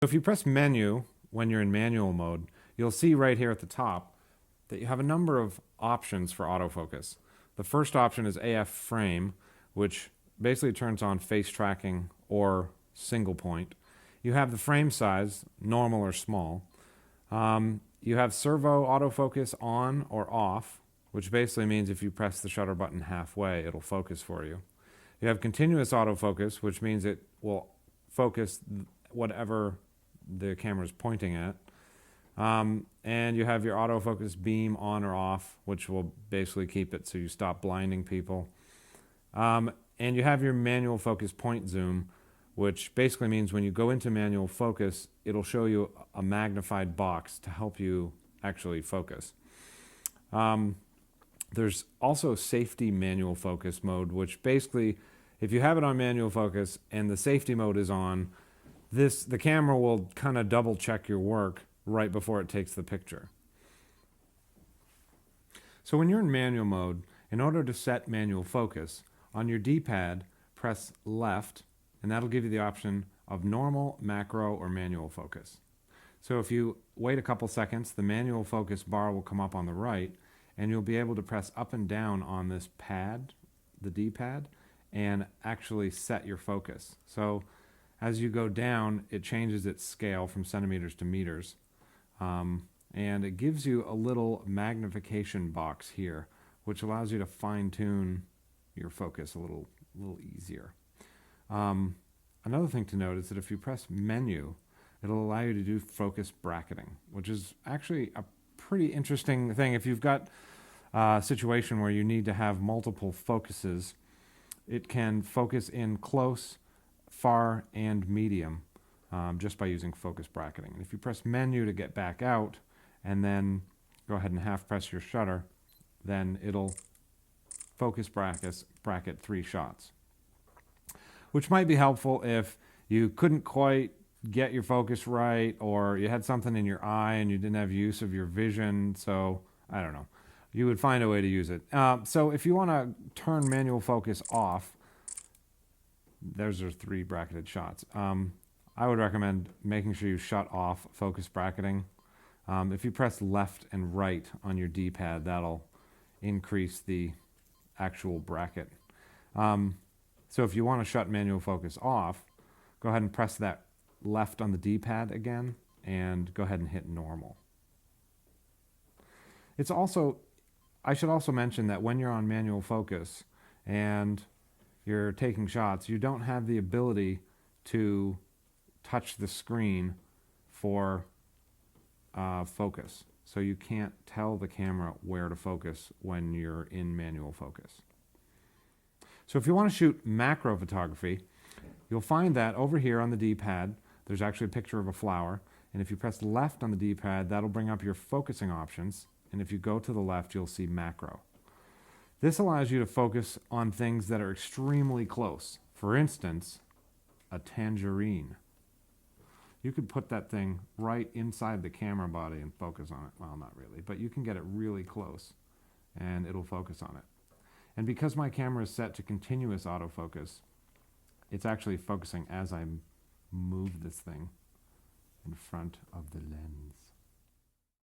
If you press menu when you're in manual mode, you'll see right here at the top that you have a number of options for autofocus. The first option is AF frame, which basically turns on face tracking or single point. You have the frame size, normal or small. You have servo autofocus on or off, which basically means if you press the shutter button halfway, it'll focus for you. You have continuous autofocus, which means it will focus whatever the camera is pointing at. And you have your autofocus beam on or off, which will basically keep it so you stop blinding people. And you have your manual focus point zoom, which basically means when you go into manual focus, it'll show you a magnified box to help you actually focus. There's also safety manual focus mode, which basically, if you have it on manual focus and the safety mode is on, the camera will kind of double check your work right before it takes the picture. So when you're in manual mode, in order to set manual focus, on your D-pad, press left, and that'll give you the option of normal, macro, or manual focus. So if you wait a couple seconds, the manual focus bar will come up on the right, and you'll be able to press up and down on this pad, the D-pad, and actually set your focus. So as you go down, it changes its scale from centimeters to meters. And it gives you a little magnification box here, which allows you to fine-tune your focus a little easier. Another thing to note is that if you press menu, it'll allow you to do focus bracketing, which is actually a pretty interesting thing. If you've got a situation where you need to have multiple focuses, it can focus in close, far, and medium just by using focus bracketing. And if you press menu to get back out and then go ahead and half press your shutter, then it'll focus bracket 3 shots, which might be helpful if you couldn't quite get your focus right, or you had something in your eye and you didn't have use of your vision. So I don't know, you would find a way to use it. So if you want to turn manual focus off, those are 3 bracketed shots. I would recommend making sure you shut off focus bracketing. If you press left and right on your D-pad, that'll increase the actual bracket. So if you want to shut manual focus off, go ahead and press that left on the D-pad again and go ahead and hit normal. I should also mention that when you're on manual focus and you're taking shots, you don't have the ability to touch the screen for focus. So you can't tell the camera where to focus when you're in manual focus. So if you want to shoot macro photography, you'll find that over here on the D-pad, there's actually a picture of a flower. And if you press left on the D-pad, that'll bring up your focusing options. And if you go to the left, you'll see macro. This allows you to focus on things that are extremely close. For instance, a tangerine. You could put that thing right inside the camera body and focus on it. Well, not really, but you can get it really close and it'll focus on it. And because my camera is set to continuous autofocus, it's actually focusing as I move this thing in front of the lens.